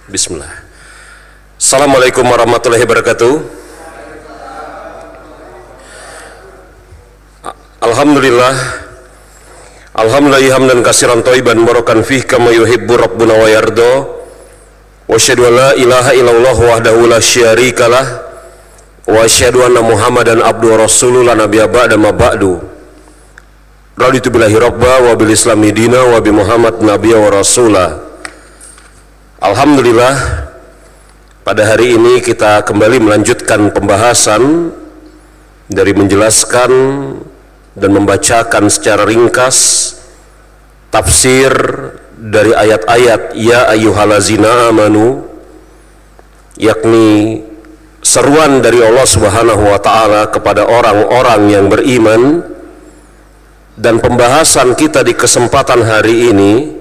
Bismillah. Assalamualaikum warahmatullahi wabarakatuh. Alhamdulillah. Alhamdulillah hamdan katsiran thayyiban barakan fihi kama yuhibbu rabbuna wa yarda. Wa asyhadu an la ilaha illallah wahdahu la syarikalah wa asyhadu anna Muhammadan abduhu wa rasuluhu la nabiyya ba'da ma ba'du. Raditu billahi rabba wa bil islami dina wa bi Muhammad nabiyya wa rasulah. Alhamdulillah, pada hari ini kita kembali melanjutkan pembahasan dari menjelaskan dan membacakan secara ringkas tafsir dari ayat-ayat ya ayyuhallazina amanu, yakni seruan dari Allah Subhanahu wa taala kepada orang-orang yang beriman. Dan pembahasan kita di kesempatan hari ini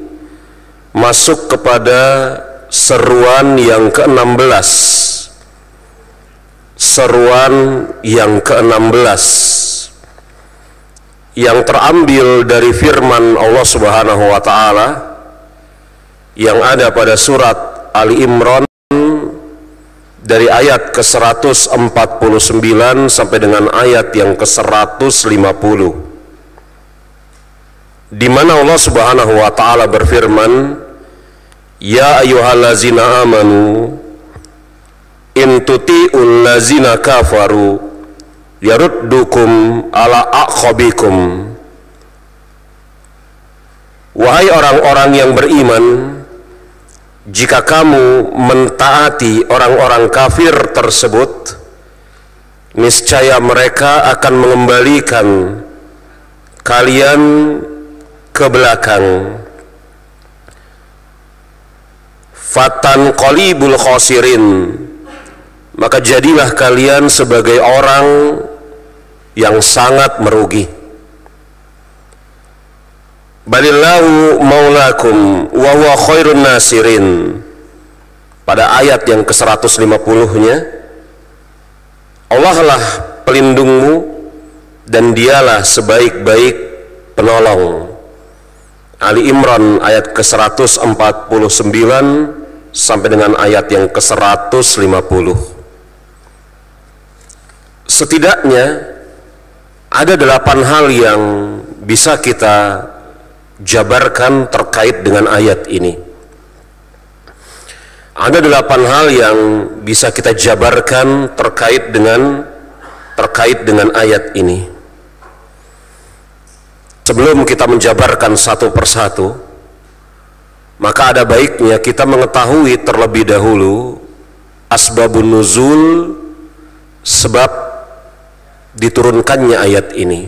masuk kepada seruan yang ke-16. Seruan yang ke-16 yang terambil dari firman Allah Subhanahu wa taala yang ada pada surat Ali Imran dari ayat ke-149 sampai dengan ayat yang ke-150, di mana Allah Subhanahu wa taala berfirman, ya ayyuhallazina amanu in tuti'ul lazina kafaru yaruddukum ala aqabikum. Wahai orang-orang yang beriman, jika kamu mentaati orang-orang kafir tersebut, niscaya mereka akan mengembalikan kalian ke belakang. Fatan qalibul khosirin, maka jadilah kalian sebagai orang yang sangat merugi. Balillahu maulakum wa huwa khairun nasirin. Pada ayat yang ke-150-nya, Allah lah pelindungmu dan dialah sebaik-baik penolong. Ali Imran ayat ke-149 sampai dengan ayat yang ke-150. Setidaknya ada 8 hal yang bisa kita jabarkan terkait dengan ayat ini. Ada 8 hal yang bisa kita jabarkan terkait dengan ayat ini. Sebelum kita menjabarkan satu persatu, maka ada baiknya kita mengetahui terlebih dahulu asbabun nuzul, sebab diturunkannya ayat ini.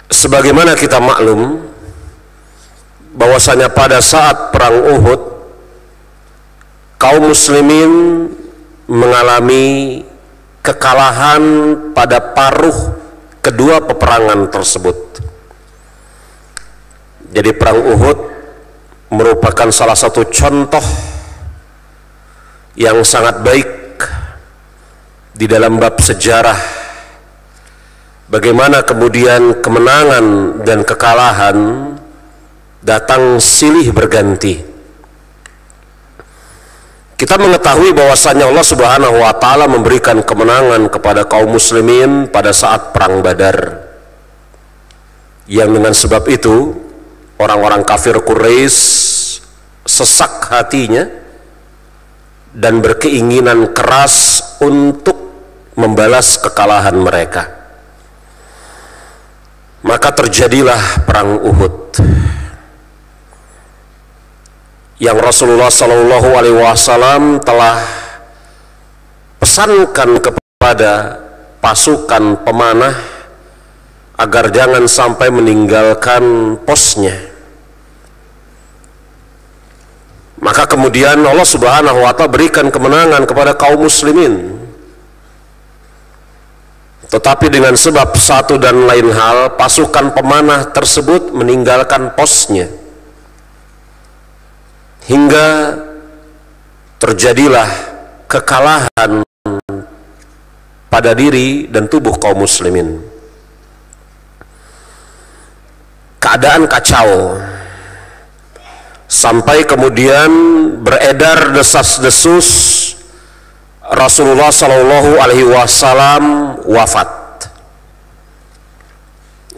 Sebagaimana kita maklum bahwasanya pada saat perang Uhud, kaum muslimin mengalami kekalahan pada paruh kedua peperangan tersebut. Jadi perang Uhud merupakan salah satu contoh yang sangat baik di dalam bab sejarah, bagaimana kemudian kemenangan dan kekalahan datang silih berganti. Kita mengetahui bahwasanya Allah Subhanahu wa taala memberikan kemenangan kepada kaum muslimin pada saat perang Badar. Yang dengan sebab itu orang-orang kafir Quraisy sesak hatinya dan berkeinginan keras untuk membalas kekalahan mereka. Maka terjadilah perang Uhud, yang Rasulullah Shallallahu Alaihi Wasallam telah pesankan kepada pasukan pemanah agar jangan sampai meninggalkan posnya. Maka kemudian Allah Subhanahu wa taala berikan kemenangan kepada kaum muslimin. Tetapi dengan sebab satu dan lain hal, pasukan pemanah tersebut meninggalkan posnya, hingga terjadilah kekalahan pada diri dan tubuh kaum muslimin. Keadaan kacau, sampai kemudian beredar desas-desus Rasulullah Shallallahu Alaihi Wasallam wafat.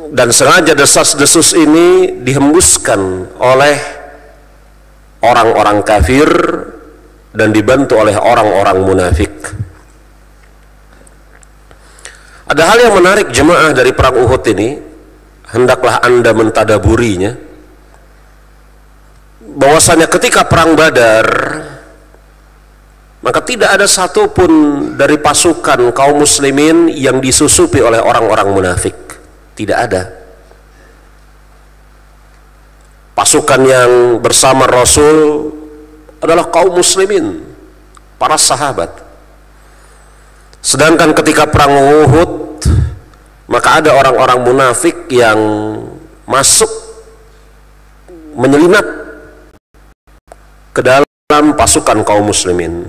Dan sengaja desas-desus ini dihembuskan oleh orang-orang kafir dan dibantu oleh orang-orang munafik. Ada hal yang menarik jemaah dari perang Uhud ini, hendaklah Anda mentadaburinya, bahwasanya ketika perang Badar, maka tidak ada satupun dari pasukan kaum muslimin yang disusupi oleh orang-orang munafik. Tidak ada. Pasukan yang bersama Rasul adalah kaum muslimin, para sahabat. Sedangkan ketika perang Uhud, maka ada orang-orang munafik yang masuk menyelinap ke dalam pasukan kaum muslimin,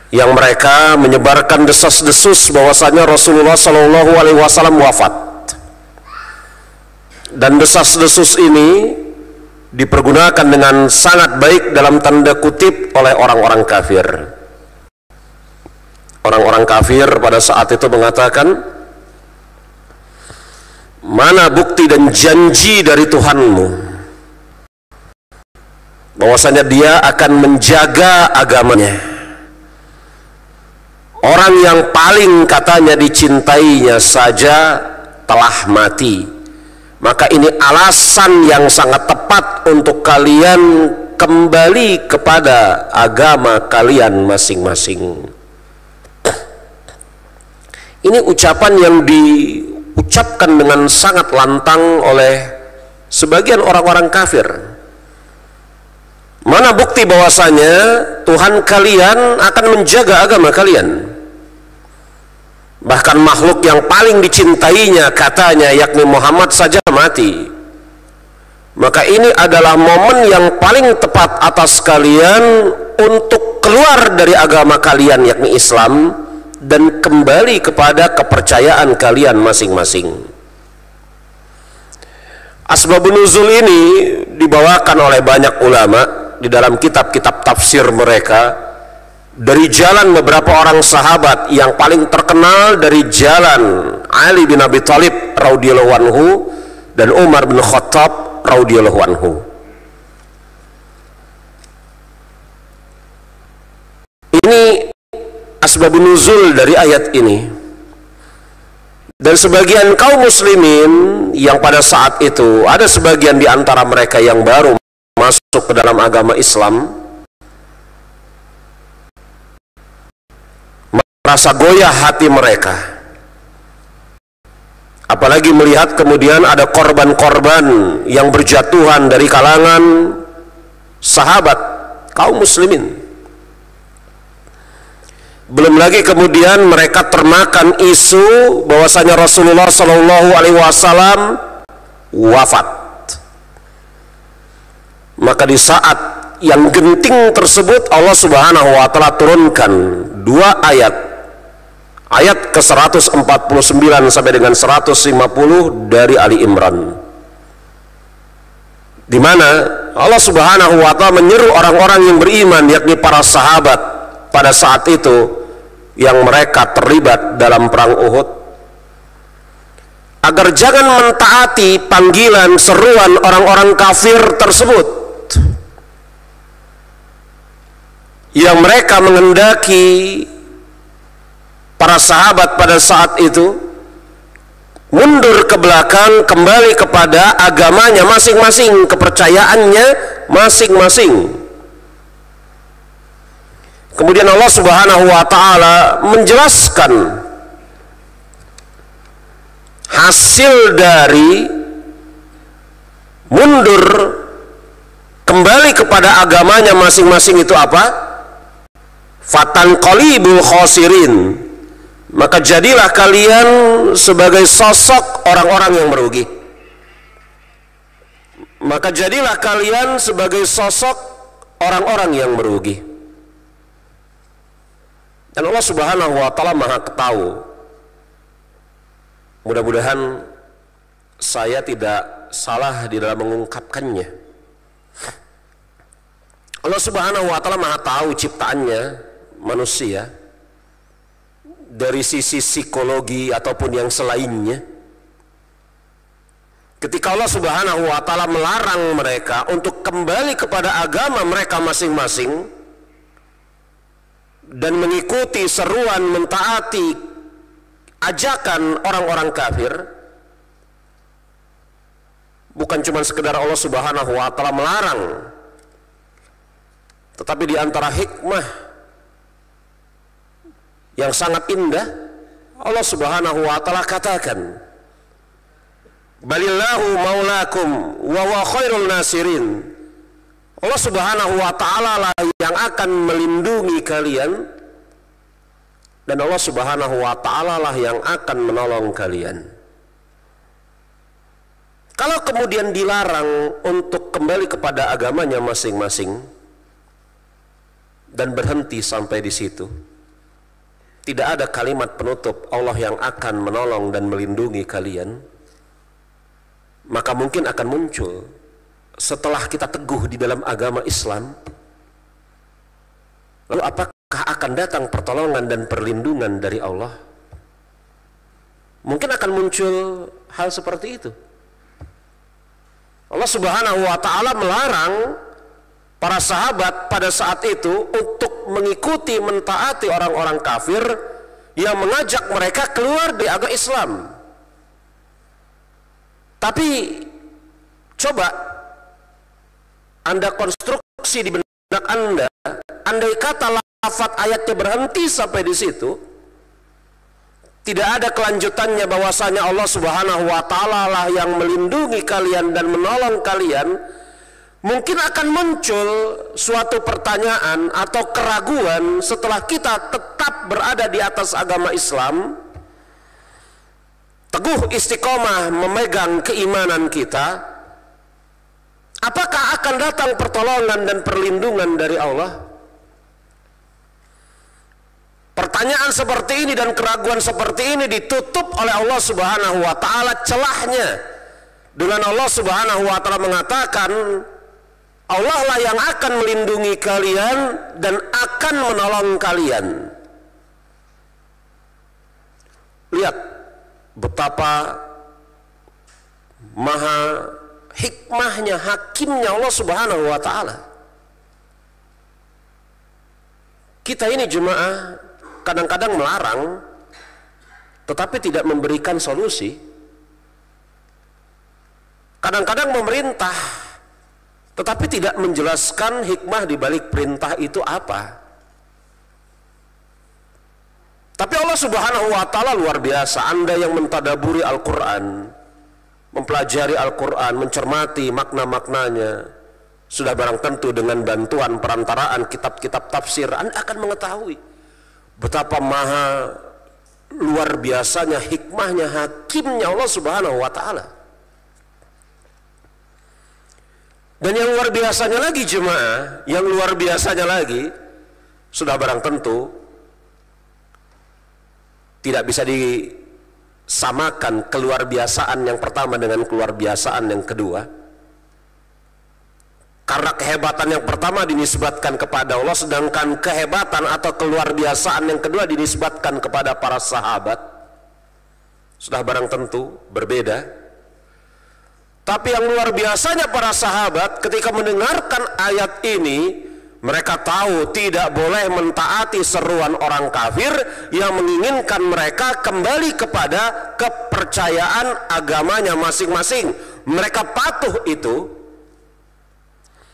yang mereka menyebarkan desas-desus bahwasanya Rasulullah Shallallahu Alaihi Wasallam wafat. Dan desas-desus ini dipergunakan dengan sangat baik dalam tanda kutip oleh orang-orang kafir. Orang-orang kafir pada saat itu mengatakan, mana bukti dan janji dari Tuhanmu bahwasanya dia akan menjaga agamanya. Orang yang paling katanya dicintainya saja telah mati. Maka ini alasan yang sangat tepat untuk kalian kembali kepada agama kalian masing-masing. Ini ucapan yang diucapkan dengan sangat lantang oleh sebagian orang-orang kafir. Mana bukti bahwasanya Tuhan kalian akan menjaga agama kalian? Bahkan makhluk yang paling dicintainya katanya, yakni Muhammad saja mati. Maka ini adalah momen yang paling tepat atas kalian untuk keluar dari agama kalian, yakni Islam, dan kembali kepada kepercayaan kalian masing-masing. Asbabun nuzul ini dibawakan oleh banyak ulama di dalam kitab-kitab tafsir mereka, dari jalan beberapa orang sahabat, yang paling terkenal dari jalan Ali bin Abi Thalib radhiyallahu anhu dan Umar bin Khattab radhiyallahu anhu. Ini asbabun nuzul dari ayat ini. Dan sebagian kaum muslimin yang pada saat itu, ada sebagian di antara mereka yang baru masuk ke dalam agama Islam, merasa goyah hati mereka, apalagi melihat kemudian ada korban-korban yang berjatuhan dari kalangan sahabat kaum muslimin. Belum lagi kemudian mereka termakan isu bahwasanya Rasulullah Shallallahu Alaihi Wasallam wafat. Maka di saat yang genting tersebut, Allah Subhanahu Wa Taala turunkan dua ayat. Ayat ke-149 sampai dengan 150 dari Ali Imran, di mana Allah Subhanahu wa taala menyeru orang-orang yang beriman, yakni para sahabat pada saat itu yang mereka terlibat dalam perang Uhud, agar jangan mentaati panggilan seruan orang-orang kafir tersebut yang mereka menghendaki para sahabat pada saat itu mundur ke belakang, kembali kepada agamanya masing-masing, kepercayaannya masing-masing. Kemudian Allah Subhanahu wa taala menjelaskan hasil dari mundur kembali kepada agamanya masing-masing itu apa? Fatanqalibul khasirin. Maka jadilah kalian sebagai sosok orang-orang yang merugi. Maka jadilah kalian sebagai sosok orang-orang yang merugi. Dan Allah Subhanahu wa taala Maha tahu. Mudah-mudahan saya tidak salah di dalam mengungkapkannya. Allah Subhanahu wa Ta'ala Maha tahu ciptaannya manusia dari sisi psikologi ataupun yang selainnya. Ketika Allah Subhanahu wa Ta'ala melarang mereka untuk kembali kepada agama mereka masing-masing dan mengikuti seruan, mentaati ajakan orang-orang kafir, bukan cuma sekedar Allah Subhanahu wa Ta'ala melarang, tetapi di antara hikmah yang sangat indah, Allah Subhanahu wa Ta'ala katakan, balillahu maulakum wa huwa khairul nasirin. Allah Subhanahu wa Ta'ala lah yang akan melindungi kalian, dan Allah Subhanahu wa Ta'ala lah yang akan menolong kalian. Kalau kemudian dilarang untuk kembali kepada agamanya masing-masing dan berhenti sampai di situ, tidak ada kalimat penutup Allah yang akan menolong dan melindungi kalian, maka mungkin akan muncul setelah kita teguh di dalam agama Islam, lalu apakah akan datang pertolongan dan perlindungan dari Allah? Mungkin akan muncul hal seperti itu. Allah Subhanahu wa Ta'ala melarang para sahabat pada saat itu untuk mengikuti, mentaati orang-orang kafir yang mengajak mereka keluar dari agama Islam. Tapi coba Anda konstruksi di benak Anda, andai kata lafaz ayatnya berhenti sampai di situ, tidak ada kelanjutannya bahwasanya Allah Subhanahu wa Ta'ala lah yang melindungi kalian dan menolong kalian, mungkin akan muncul suatu pertanyaan atau keraguan setelah kita tetap berada di atas agama Islam, teguh istiqomah memegang keimanan kita, apakah akan datang pertolongan dan perlindungan dari Allah? Pertanyaan seperti ini dan keraguan seperti ini ditutup oleh Allah Subhanahu wa Ta'ala celahnya dengan Allah Subhanahu wa Ta'ala mengatakan, Allah lah yang akan melindungi kalian dan akan menolong kalian. Lihat betapa maha hikmahnya, hakimnya Allah Subhanahu wa Ta'ala. Kita ini jemaah kadang-kadang melarang tetapi tidak memberikan solusi. Kadang-kadang memerintah tetapi tidak menjelaskan hikmah di balik perintah itu apa. Tapi Allah Subhanahu wa Ta'ala luar biasa. Anda yang mentadaburi Al-Quran, mempelajari Al-Quran, mencermati makna-maknanya, sudah barang tentu dengan bantuan perantaraan kitab-kitab tafsir, Anda akan mengetahui betapa maha luar biasanya hikmahnya, hakimnya Allah Subhanahu wa Ta'ala. Dan yang luar biasanya lagi jemaah, yang luar biasanya lagi, sudah barang tentu tidak bisa disamakan keluar biasaan yang pertama dengan keluar biasaan yang kedua. Karena kehebatan yang pertama dinisbatkan kepada Allah, sedangkan kehebatan atau keluar biasaan yang kedua dinisbatkan kepada para sahabat. Sudah barang tentu berbeda. Tapi yang luar biasanya para sahabat ketika mendengarkan ayat ini, mereka tahu tidak boleh mentaati seruan orang kafir yang menginginkan mereka kembali kepada kepercayaan agamanya masing-masing. Mereka patuh itu.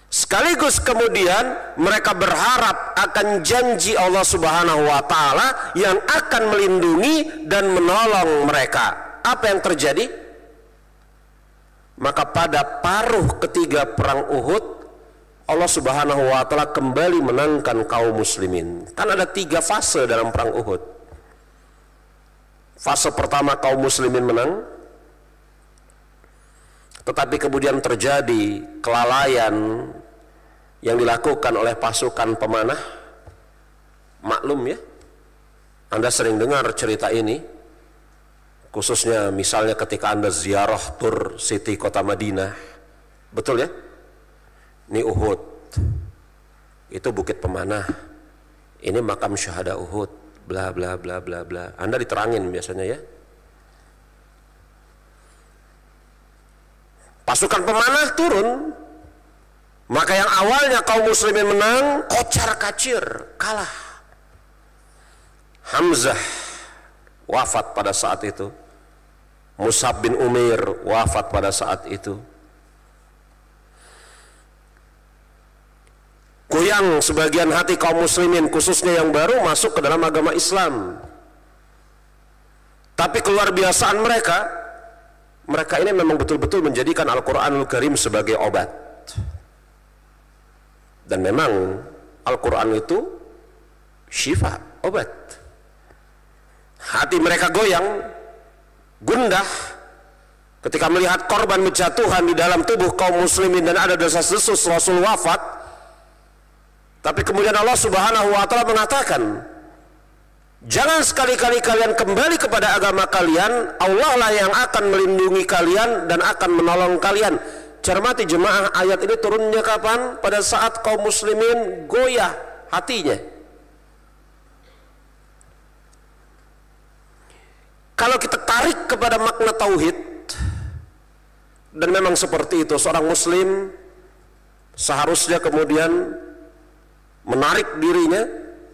Sekaligus kemudian mereka berharap akan janji Allah Subhanahu wa Ta'ala yang akan melindungi dan menolong mereka. Apa yang terjadi? Maka pada paruh ketiga perang Uhud, Allah Subhanahu wa Ta'ala kembali menangkan kaum muslimin. Kan ada 3 fase dalam perang Uhud. Fase pertama kaum muslimin menang, tetapi kemudian terjadi kelalaian yang dilakukan oleh pasukan pemanah. Maklum ya, Anda sering dengar cerita ini. khususnya misalnya ketika Anda ziarah tur Siti kota Madinah, betul ya, ini Uhud, itu bukit pemanah, ini makam syuhada Uhud, bla bla bla bla bla. Anda diterangin biasanya ya, pasukan pemanah turun, maka yang awalnya kaum muslimin menang, kocar kacir, kalah. Hamzah wafat pada saat itu, Mus'ab bin Umair wafat pada saat itu. Goyang sebagian hati kaum muslimin, khususnya yang baru masuk ke dalam agama Islam. Tapi keluar biasaan mereka ini memang betul-betul menjadikan Al-Quranul Karim sebagai obat. Dan memang Al-Quran itu syifa, obat. Hati mereka goyang, gundah ketika melihat korban berjatuhan di dalam tubuh kaum muslimin dan ada desas-desus Rasul wafat. Tapi kemudian Allah Subhanahu wa Ta'ala mengatakan, jangan sekali-kali kalian kembali kepada agama kalian, Allah lah yang akan melindungi kalian dan akan menolong kalian. Cermati jemaah, ayat ini turunnya kapan? Pada saat kaum muslimin goyah hatinya. Kalau kita tarik kepada makna tauhid, dan memang seperti itu, seorang muslim seharusnya kemudian menarik dirinya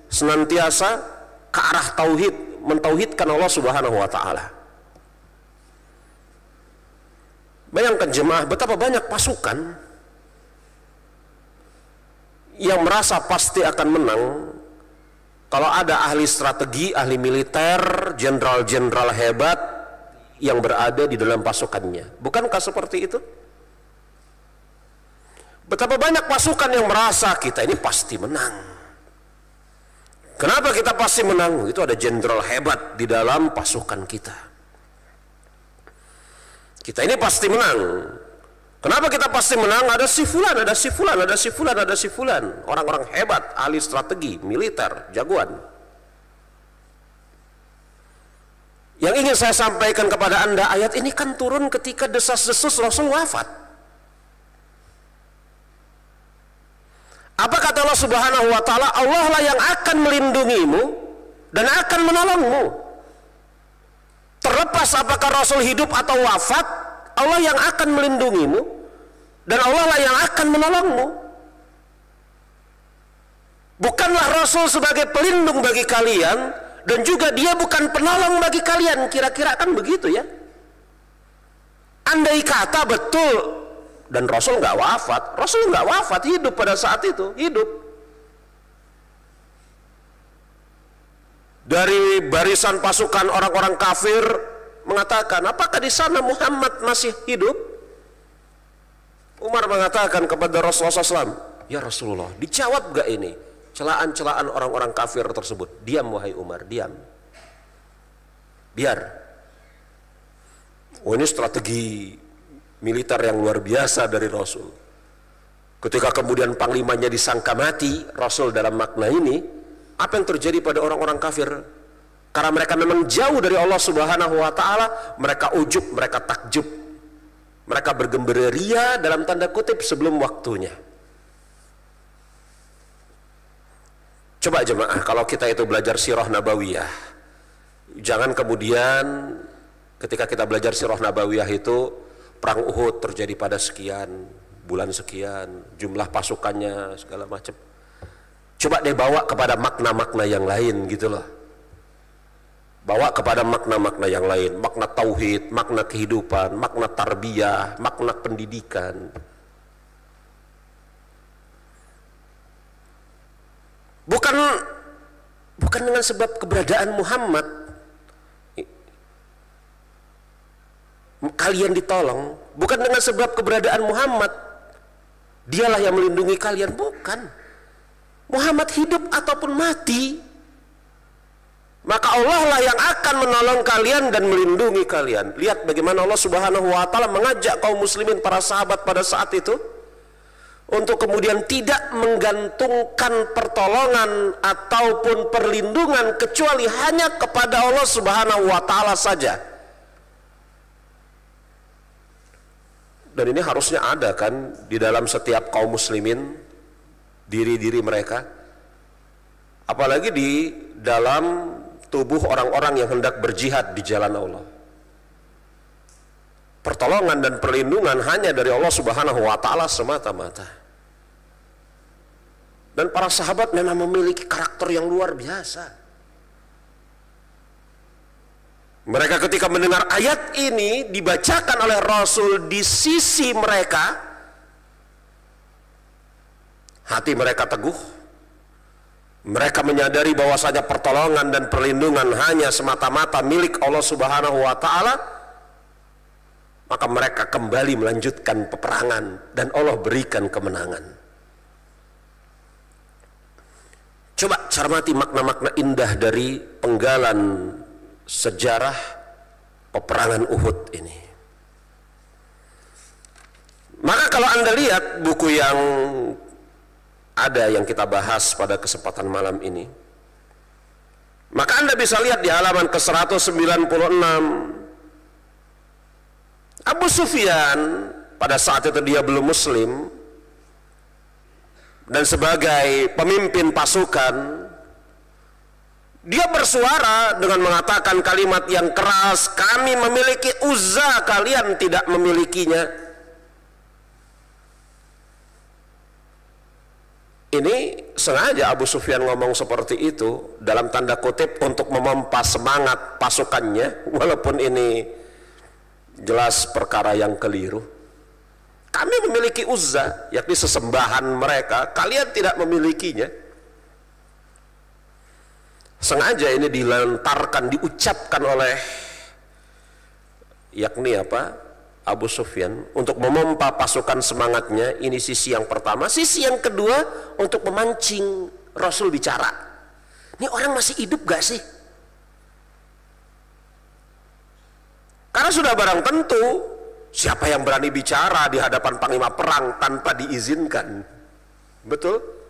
senantiasa ke arah tauhid, mentauhidkan Allah Subhanahu wa Ta'ala. Bayangkan jemaah, betapa banyak pasukan yang merasa pasti akan menang kalau ada ahli strategi, ahli militer, jenderal-jenderal hebat yang berada di dalam pasukannya. Bukankah seperti itu? Betapa banyak pasukan yang merasa kita ini pasti menang. Kenapa kita pasti menang? Itu ada jenderal hebat di dalam pasukan kita. Kita ini pasti menang. Kenapa kita pasti menang? Ada si fulan, ada si fulan, ada si fulan, ada si fulan. Orang-orang hebat, ahli strategi, militer, jagoan. Yang ingin saya sampaikan kepada Anda, ayat ini kan turun ketika desas-desus Rasul wafat. Apa kata Allah Subhanahu wa Ta'ala? Allah lah yang akan melindungimu dan akan menolongmu. Terlepas apakah Rasul hidup atau wafat, Allah yang akan melindungimu dan Allah lah yang akan menolongmu. Bukanlah Rasul sebagai pelindung bagi kalian dan juga dia bukan penolong bagi kalian. Kira-kira kan begitu ya. Andai kata betul dan Rasul nggak wafat, hidup pada saat itu, hidup. Dari barisan pasukan orang-orang kafir mengatakan, apakah di sana Muhammad masih hidup? Umar mengatakan kepada Rasulullah SAW, ya Rasulullah, dijawab gak ini celaan-celaan orang-orang kafir tersebut? Diam wahai Umar, diam. Biar. Oh, ini strategi militer yang luar biasa dari Rasul. Ketika kemudian panglimanya disangka mati, Rasul dalam makna ini, apa yang terjadi pada orang-orang kafir? Karena mereka memang jauh dari Allah Subhanahu wa Ta'ala, mereka ujub, mereka takjub, mereka bergembira ria dalam tanda kutip sebelum waktunya. Coba jemaah, kalau kita itu belajar sirah nabawiyah, jangan kemudian ketika kita belajar sirah nabawiyah itu, perang Uhud terjadi pada sekian bulan sekian, jumlah pasukannya segala macam. Coba deh bawa kepada makna-makna yang lain gitu loh. Bawa kepada makna-makna yang lain, makna tauhid, makna kehidupan, makna tarbiyah, makna pendidikan. Bukan dengan sebab keberadaan Muhammad kalian ditolong, bukan dengan sebab keberadaan Muhammad dialah yang melindungi kalian, bukan. Muhammad hidup ataupun mati, maka Allah lah yang akan menolong kalian dan melindungi kalian. Lihat bagaimana Allah Subhanahu wa Ta'ala mengajak kaum muslimin, para sahabat pada saat itu, untuk kemudian tidak menggantungkan pertolongan ataupun perlindungan kecuali hanya kepada Allah Subhanahu wa Ta'ala saja. Dan ini harusnya ada kan di dalam setiap kaum muslimin, diri-diri mereka, apalagi di dalam tubuh orang-orang yang hendak berjihad di jalan Allah. Pertolongan dan perlindungan hanya dari Allah Subhanahu wa Ta'ala semata-mata. Dan para sahabat memang memiliki karakter yang luar biasa. Mereka ketika mendengar ayat ini dibacakan oleh Rasul di sisi mereka, hati mereka teguh. Mereka menyadari bahwasanya pertolongan dan perlindungan hanya semata-mata milik Allah Subhanahu wa Ta'ala. Maka mereka kembali melanjutkan peperangan dan Allah berikan kemenangan. Coba cermati makna-makna indah dari penggalan sejarah peperangan Uhud ini. Maka kalau Anda lihat buku yang ada yang kita bahas pada kesempatan malam ini, maka Anda bisa lihat di halaman ke-196, Abu Sufyan pada saat itu dia belum muslim, dan sebagai pemimpin pasukan dia bersuara dengan mengatakan kalimat yang keras, kami memiliki Uzza, kalian tidak memilikinya. Ini sengaja Abu Sufyan ngomong seperti itu dalam tanda kutip untuk memompa semangat pasukannya, walaupun ini jelas perkara yang keliru. Kami memiliki Uzza, yakni sesembahan mereka, kalian tidak memilikinya. Sengaja ini dilentarkan, diucapkan oleh yakni Abu Sufyan untuk memompa pasukan semangatnya. Ini sisi yang pertama. Sisi yang kedua untuk memancing Rasul bicara. Ini orang masih hidup gak sih? Karena sudah barang tentu siapa yang berani bicara di hadapan panglima perang tanpa diizinkan. Betul?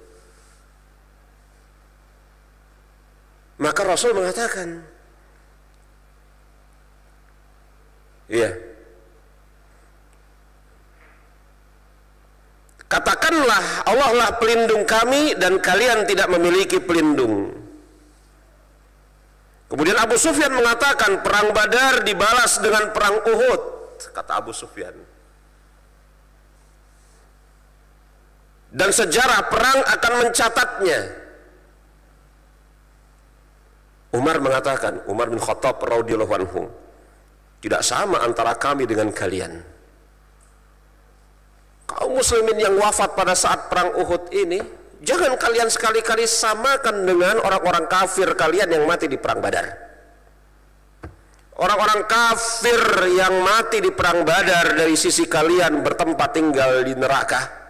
Maka Rasul mengatakan, iya, katakanlah Allah lah pelindung kami dan kalian tidak memiliki pelindung. Kemudian Abu Sufyan mengatakan perang Badar dibalas dengan perang Uhud, kata Abu Sufyan. Dan sejarah perang akan mencatatnya. Umar mengatakan, Umar bin Khattab radhiyallahu anhu, tidak sama antara kami dengan kalian. Kaum muslimin yang wafat pada saat perang Uhud ini, jangan kalian sekali-kali samakan dengan orang-orang kafir kalian yang mati di perang Badar. Orang-orang kafir yang mati di perang Badar dari sisi kalian bertempat tinggal di neraka.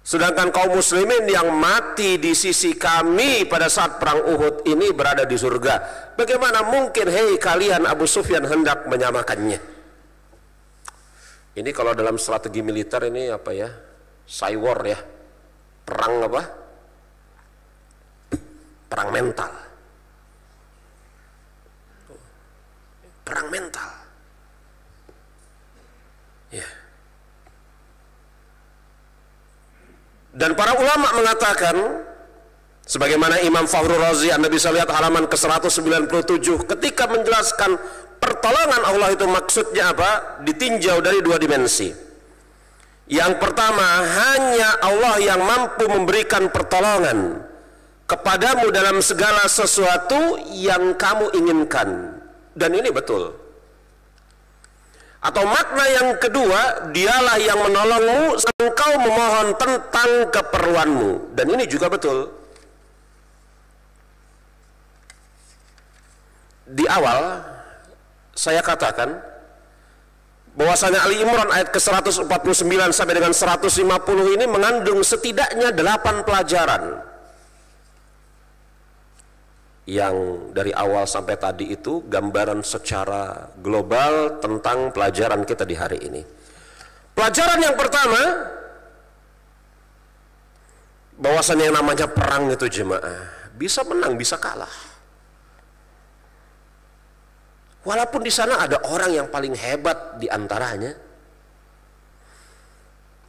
Sedangkan kaum muslimin yang mati di sisi kami pada saat perang Uhud ini berada di surga. Bagaimana mungkin hei kalian Abu Sufyan hendak menyamakannya? Ini kalau dalam strategi militer ini cywar ya. Perang Perang mental. Perang mental. Ya. Dan para ulama mengatakan, sebagaimana Imam Fakhrul Razi, Anda bisa lihat halaman ke-197, ketika menjelaskan pertolongan Allah itu maksudnya apa? Ditinjau dari dua dimensi. Yang pertama, hanya Allah yang mampu memberikan pertolongan kepadamu dalam segala sesuatu yang kamu inginkan. Dan ini betul. Atau makna yang kedua, dialah yang menolongmu saat engkau memohon tentang keperluanmu. Dan ini juga betul. Di awal saya katakan bahwasanya Ali Imran ayat ke-149 sampai dengan 150 ini mengandung setidaknya 8 pelajaran yang dari awal sampai tadi itu gambaran secara global tentang pelajaran kita di hari ini. Pelajaran yang pertama, bahwasanya yang namanya perang itu jemaah bisa menang bisa kalah. Walaupun di sana ada orang yang paling hebat di antaranya,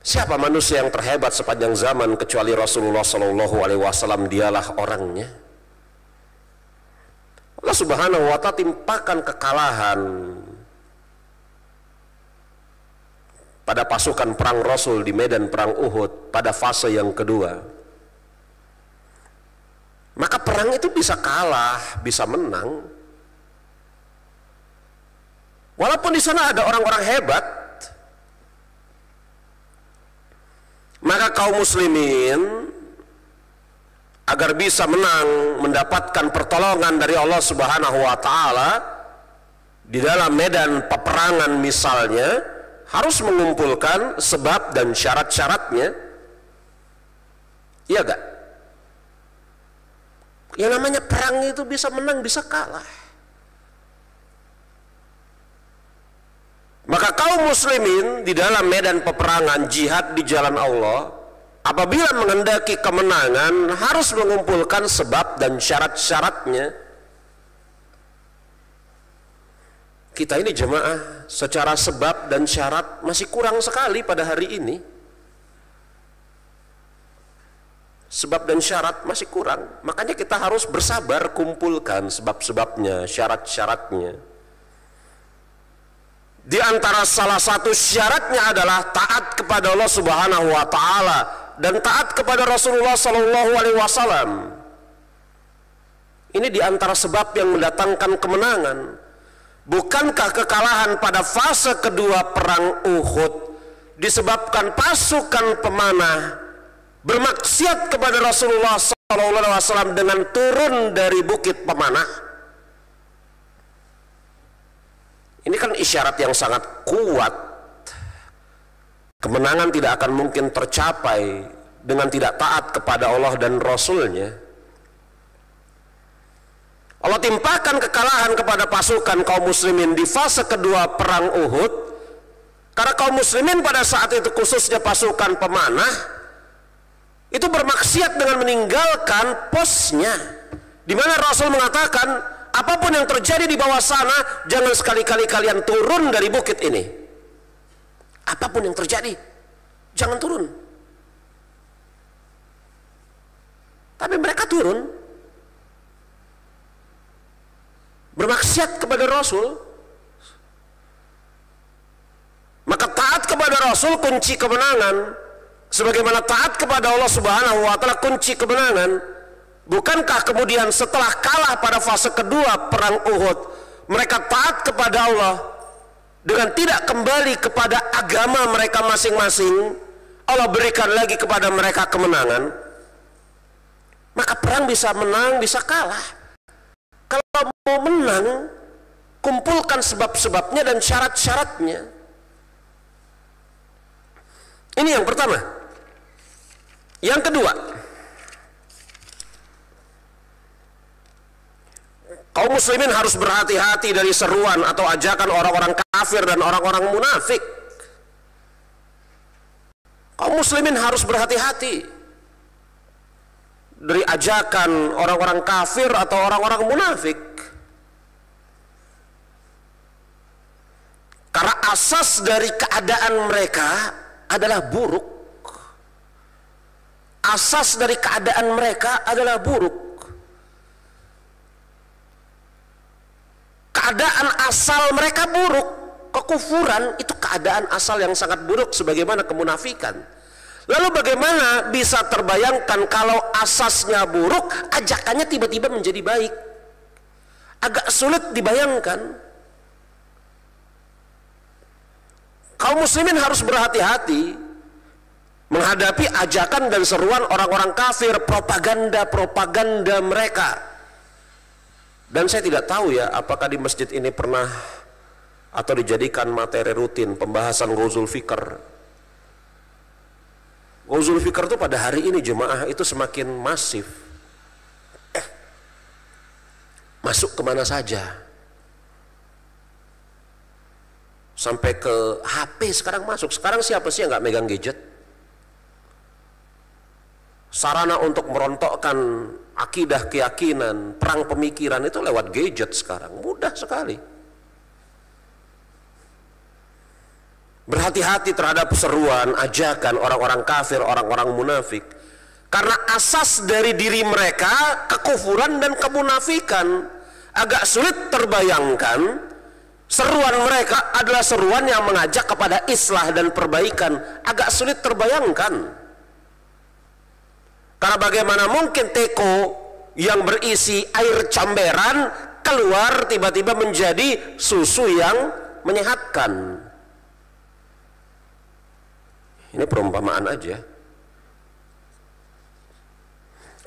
Siapa manusia yang terhebat sepanjang zaman kecuali Rasulullah Shallallahu Alaihi Wasallam? Dialah orangnya. Allah Subhanahu Wa Taala timpakan kekalahan pada pasukan perang Rasul di medan perang Uhud pada fase yang kedua. Maka perang itu bisa kalah, bisa menang. Walaupun di sana ada orang-orang hebat, maka kaum muslimin agar bisa menang, mendapatkan pertolongan dari Allah Subhanahu wa taala di dalam medan peperangan misalnya, harus mengumpulkan sebab dan syarat-syaratnya. Iya gak? Yang namanya perang itu bisa menang, bisa kalah. Maka kaum muslimin di dalam medan peperangan jihad di jalan Allah, apabila menghendaki kemenangan, harus mengumpulkan sebab dan syarat-syaratnya. Kita ini jemaah secara sebab dan syarat masih kurang sekali pada hari ini. Sebab dan syarat masih kurang. Makanya kita harus bersabar kumpulkan sebab-sebabnya, syarat-syaratnya. Di antara salah satu syaratnya adalah taat kepada Allah Subhanahu wa taala dan taat kepada Rasulullah Sallallahu Alaihi Wasallam. Ini di antara sebab yang mendatangkan kemenangan. Bukankah kekalahan pada fase kedua perang Uhud disebabkan pasukan pemanah bermaksiat kepada Rasulullah Sallallahu Alaihi Wasallam dengan turun dari bukit pemanah? Ini kan isyarat yang sangat kuat. Kemenangan tidak akan mungkin tercapai dengan tidak taat kepada Allah dan Rasulnya. Allah timpakan kekalahan kepada pasukan kaum muslimin di fase kedua perang Uhud karena kaum muslimin pada saat itu, khususnya pasukan pemanah, itu bermaksiat dengan meninggalkan posnya, di mana Rasul mengatakan, apapun yang terjadi di bawah sana, jangan sekali-kali kalian turun dari bukit ini. Apapun yang terjadi, jangan turun. Tapi mereka turun, bermaksiat kepada Rasul. Maka taat kepada Rasul kunci kemenangan, sebagaimana taat kepada Allah Subhanahu wa taala kunci kemenangan. Bukankah kemudian setelah kalah pada fase kedua perang Uhud, mereka taat kepada Allah dengan tidak kembali kepada agama mereka masing-masing? Allah berikan lagi kepada mereka kemenangan. Maka perang bisa menang, bisa kalah. Kalau mau menang, kumpulkan sebab-sebabnya dan syarat-syaratnya. Ini yang pertama. Yang kedua, kaum muslimin harus berhati-hati dari seruan atau ajakan orang-orang kafir dan orang-orang munafik. Kaum muslimin harus berhati-hati dari ajakan orang-orang kafir atau orang-orang munafik. Karena asas dari keadaan mereka adalah buruk. Asas dari keadaan mereka adalah buruk. Keadaan asal mereka buruk. Kekufuran itu keadaan asal yang sangat buruk, sebagaimana kemunafikan. Lalu bagaimana bisa terbayangkan kalau asasnya buruk, ajakannya tiba-tiba menjadi baik? Agak sulit dibayangkan. Kaum muslimin harus berhati-hati menghadapi ajakan dan seruan orang-orang kafir, propaganda-propaganda mereka. Dan saya tidak tahu ya, apakah di masjid ini pernah atau dijadikan materi rutin pembahasan Ghazul Fikr. Ghazul Fikr itu pada hari ini jemaah itu semakin masif. Masuk kemana saja. Sampai ke HP sekarang masuk. Sekarang siapa sih yang nggak megang gadget? Sarana untuk merontokkan akidah, keyakinan, perang pemikiran itu lewat gadget sekarang, mudah sekali. Berhati-hati terhadap seruan, ajakan orang-orang kafir, orang-orang munafik. Karena asas dari diri mereka kekufuran dan kemunafikan. Agak sulit terbayangkan seruan mereka adalah seruan yang mengajak kepada islah dan perbaikan. Agak sulit terbayangkan. Karena bagaimana mungkin teko yang berisi air comberan keluar tiba-tiba menjadi susu yang menyehatkan. Ini perumpamaan aja.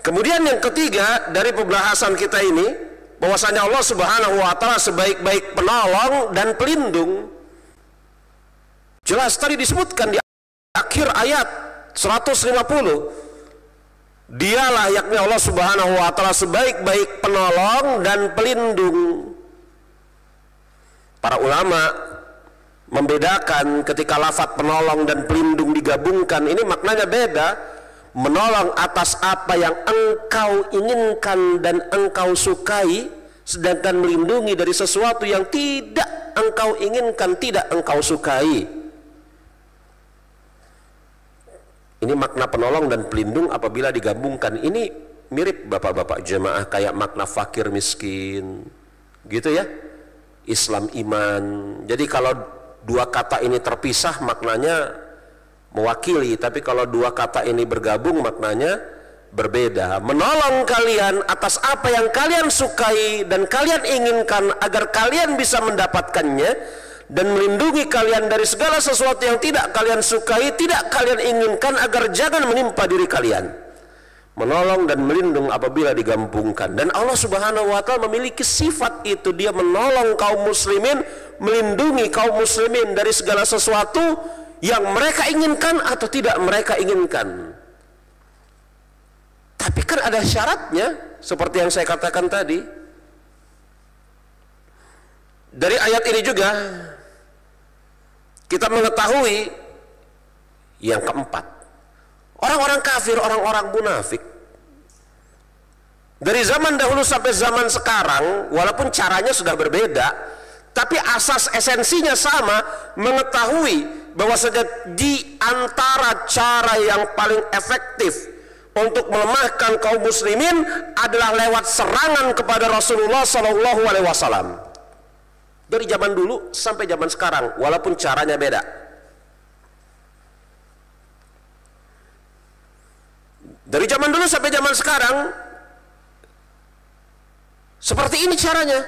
Kemudian yang ketiga dari pembahasan kita ini, bahwasanya Allah Subhanahu wa taala sebaik-baik penolong dan pelindung. Jelas tadi disebutkan di akhir ayat 150. Dialah yakni Allah Subhanahu wa taala sebaik-baik penolong dan pelindung. Para ulama membedakan ketika lafaz penolong dan pelindung digabungkan, ini maknanya beda. Menolong atas apa yang engkau inginkan dan engkau sukai, sedangkan melindungi dari sesuatu yang tidak engkau inginkan, tidak engkau sukai. Ini makna penolong dan pelindung apabila digabungkan. Ini mirip bapak-bapak jemaah kayak makna fakir miskin gitu ya, Islam iman. Jadi kalau dua kata ini terpisah maknanya mewakili, tapi kalau dua kata ini bergabung maknanya berbeda. Menolong kalian atas apa yang kalian sukai dan kalian inginkan agar kalian bisa mendapatkannya, dan melindungi kalian dari segala sesuatu yang tidak kalian sukai, tidak kalian inginkan, agar jangan menimpa diri kalian. Menolong dan melindung apabila digabungkan. Dan Allah Subhanahu wa taala memiliki sifat itu. Dia menolong kaum muslimin, melindungi kaum muslimin dari segala sesuatu yang mereka inginkan atau tidak mereka inginkan. Tapi kan ada syaratnya, seperti yang saya katakan tadi. Dari ayat ini juga kita mengetahui yang keempat, orang-orang kafir, orang-orang munafik dari zaman dahulu sampai zaman sekarang, walaupun caranya sudah berbeda, tapi asas esensinya sama, mengetahui bahwasanya di antara cara yang paling efektif untuk melemahkan kaum muslimin adalah lewat serangan kepada Rasulullah SAW. Dari zaman dulu sampai zaman sekarang, walaupun caranya beda. Dari zaman dulu sampai zaman sekarang, seperti ini caranya.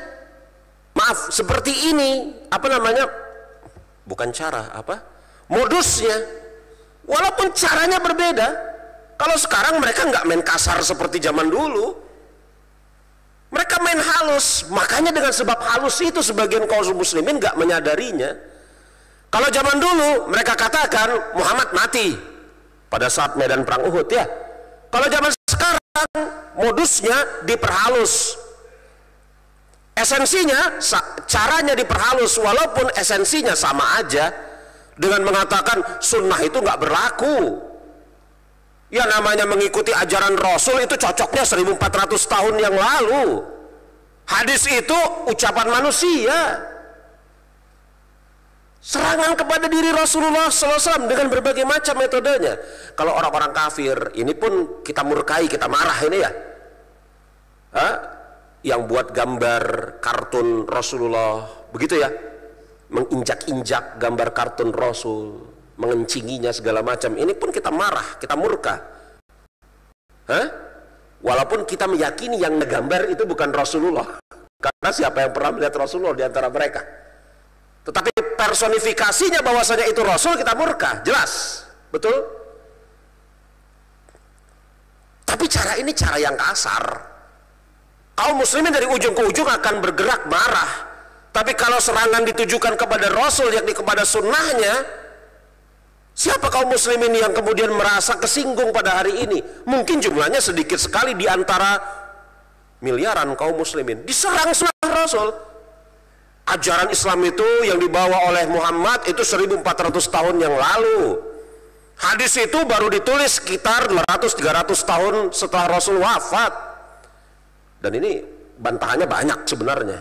Maaf, seperti ini, apa namanya? Bukan cara, apa? Modusnya. Walaupun caranya berbeda. Kalau sekarang mereka nggak main kasar seperti zaman dulu. Mereka main halus. Makanya dengan sebab halus itu sebagian kaum muslimin nggak menyadarinya. Kalau zaman dulu mereka katakan Muhammad mati pada saat medan perang Uhud ya. Kalau zaman sekarang modusnya diperhalus. Esensinya, caranya diperhalus, walaupun esensinya sama aja. Dengan mengatakan sunnah itu nggak berlaku. Ya namanya mengikuti ajaran Rasul itu cocoknya 1400 tahun yang lalu. Hadis itu ucapan manusia. Serangan kepada diri Rasulullah SAW dengan berbagai macam metodenya. Kalau orang-orang kafir, ini pun kita murkai, kita marah ini ya. Yang buat gambar kartun Rasulullah, begitu ya. Menginjak-injak gambar kartun Rasul, mengencinginya segala macam, ini pun kita marah, kita murka. Walaupun kita meyakini yang ngegambar itu bukan Rasulullah, karena siapa yang pernah melihat Rasulullah di antara mereka. Tetapi personifikasinya bahwasanya itu Rasul, kita murka, jelas, betul. Tapi cara ini cara yang kasar. Kaum muslimin dari ujung ke ujung akan bergerak marah. Tapi kalau serangan ditujukan kepada Rasul, yakni kepada sunnahnya, siapa kaum muslimin yang kemudian merasa kesinggung pada hari ini? Mungkin jumlahnya sedikit sekali di antara miliaran kaum muslimin. Diserang sunnah Rasul. Ajaran Islam itu yang dibawa oleh Muhammad itu 1400 tahun yang lalu. Hadis itu baru ditulis sekitar 200-300 tahun setelah Rasul wafat. Dan ini bantahannya banyak sebenarnya.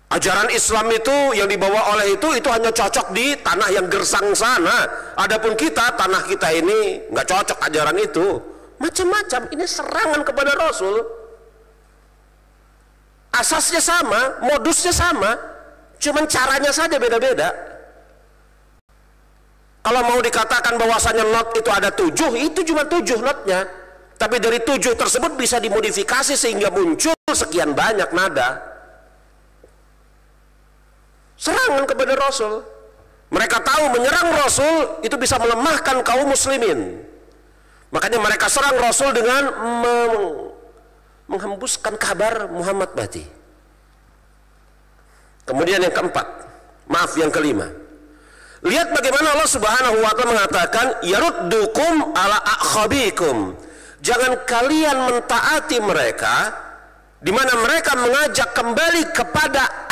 Ajaran Islam itu yang dibawa oleh itu hanya cocok di tanah yang gersang sana. Adapun kita, tanah kita ini nggak cocok ajaran itu. Macam-macam, ini serangan kepada Rasul. Asasnya sama, modusnya sama, cuman caranya saja beda-beda. Kalau mau dikatakan bahwasanya not itu ada 7, itu cuma 7 notnya. Tapi dari 7 tersebut bisa dimodifikasi sehingga muncul sekian banyak nada. Serangan kepada Rasul. Mereka tahu menyerang Rasul itu bisa melemahkan kaum muslimin. Makanya mereka serang Rasul dengan menghembuskan kabar Muhammad mati. Kemudian yang keempat, yang kelima. Lihat bagaimana Allah Subhanahu wa taala mengatakan yaruddukum ala akhabikum. Jangan kalian mentaati mereka di mana mereka mengajak kembali kepada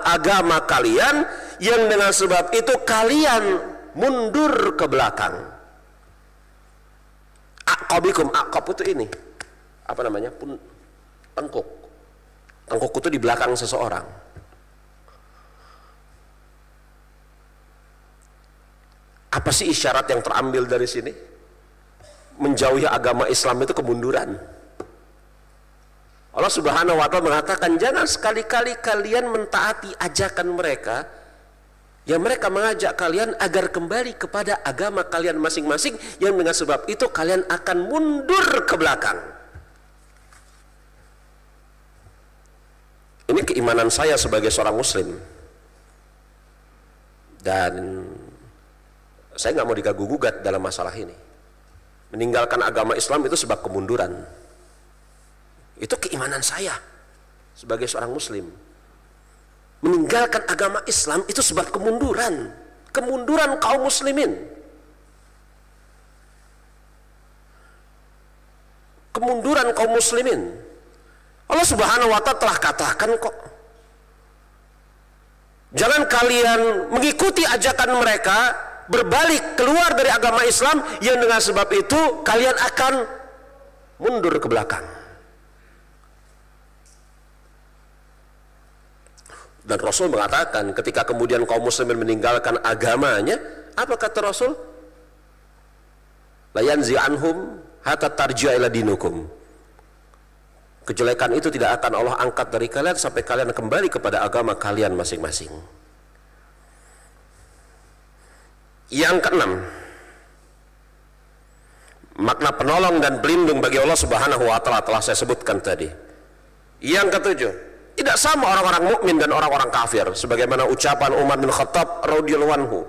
agama kalian yang dengan sebab itu kalian mundur ke belakang. Aqabikum, aqab itu ini apa namanya? Tengkuk. Tengkuk itu di belakang seseorang. Apa sih isyarat yang terambil dari sini? Menjauhi agama Islam itu kemunduran. Allah Subhanahu wa taala mengatakan jangan sekali-kali kalian mentaati ajakan mereka yang mereka mengajak kalian agar kembali kepada agama kalian masing-masing yang dengan sebab itu kalian akan mundur ke belakang. Ini keimanan saya sebagai seorang muslim, dan saya nggak mau diganggu-gugat dalam masalah ini. Meninggalkan agama Islam itu sebab kemunduran. Itu keimanan saya sebagai seorang muslim. Meninggalkan agama Islam itu sebab kemunduran. Kemunduran kaum muslimin. Kemunduran kaum muslimin. Allah Subhanahu wa taala telah katakan kok, jangan kalian mengikuti ajakan mereka, berbalik keluar dari agama Islam yang dengan sebab itu kalian akan mundur ke belakang. Dan Rasul mengatakan ketika kemudian kaum muslimin meninggalkan agamanya, apa kata Rasul? La yanzi anhum hatta tarji'a ila dinukum. Kejelekan itu tidak akan Allah angkat dari kalian sampai kalian kembali kepada agama kalian masing-masing. Yang keenam, makna penolong dan pelindung bagi Allah Subhanahu wa taala telah saya sebutkan tadi. Yang ketujuh, tidak sama orang-orang mukmin dan orang-orang kafir sebagaimana ucapan Umar bin Khattab radhiyallahu anhu.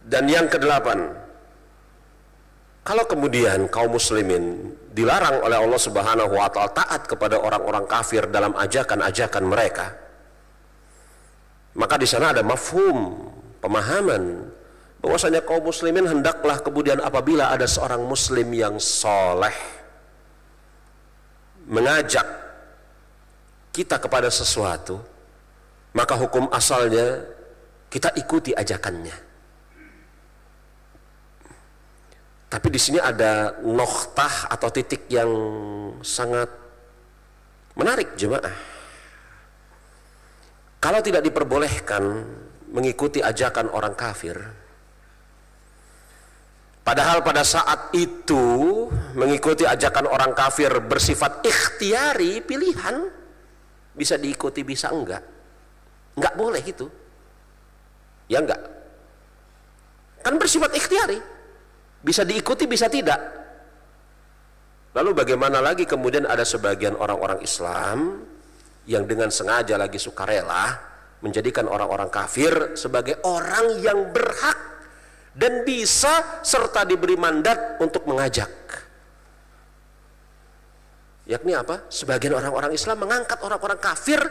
Dan yang kedelapan, kalau kemudian kaum muslimin dilarang oleh Allah Subhanahu wa taala taat kepada orang-orang kafir dalam ajakan-ajakan mereka, maka di sana ada mafhum, pemahaman bahwasanya kaum muslimin hendaklah kemudian apabila ada seorang muslim yang soleh mengajak kita kepada sesuatu, maka hukum asalnya kita ikuti ajakannya. Tapi di sini ada noktah atau titik yang sangat menarik jemaah. Kalau tidak diperbolehkan mengikuti ajakan orang kafir, padahal pada saat itu mengikuti ajakan orang kafir bersifat ikhtiari, pilihan, bisa diikuti bisa enggak boleh gitu ya, enggak, kan bersifat ikhtiari, bisa diikuti bisa tidak. Lalu bagaimana lagi kemudian ada sebagian orang-orang Islam yang dengan sengaja lagi sukarela menjadikan orang-orang kafir sebagai orang yang berhak dan bisa serta diberi mandat untuk mengajak. Yakni apa? Sebagian orang-orang Islam mengangkat orang-orang kafir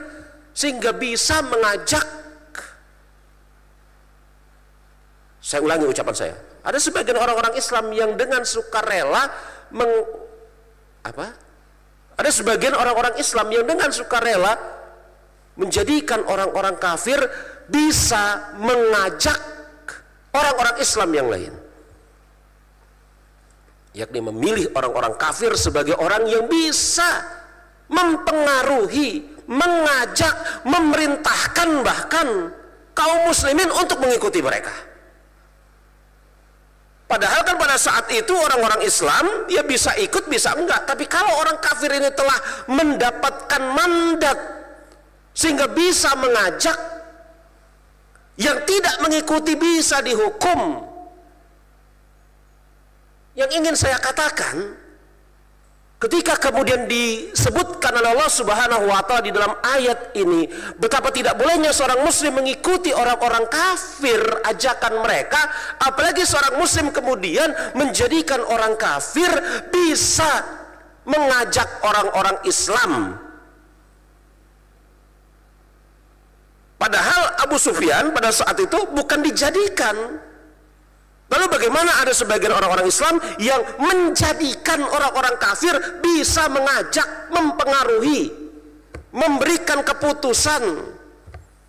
sehingga bisa mengajak. Saya ulangi ucapan saya. Ada sebagian orang-orang Islam yang dengan sukarela Ada sebagian orang-orang Islam yang dengan sukarela menjadikan orang-orang kafir bisa mengajak orang-orang Islam yang lain, yakni memilih orang-orang kafir sebagai orang yang bisa mempengaruhi, mengajak, memerintahkan bahkan kaum muslimin untuk mengikuti mereka. Padahal kan pada saat itu orang-orang Islam ya bisa ikut bisa enggak, tapi kalau orang kafir ini telah mendapatkan mandat sehingga bisa mengajak, yang tidak mengikuti bisa dihukum. Yang ingin saya katakan, ketika kemudian disebutkan oleh Allah Subhanahu wa Ta'ala di dalam ayat ini betapa tidak bolehnya seorang muslim mengikuti orang-orang kafir ajakan mereka, apalagi seorang muslim kemudian menjadikan orang kafir bisa mengajak orang-orang Islam. Padahal Abu Sufyan pada saat itu bukan dijadikan. Lalu bagaimana ada sebagian orang-orang Islam yang menjadikan orang-orang kafir bisa mengajak, mempengaruhi, memberikan keputusan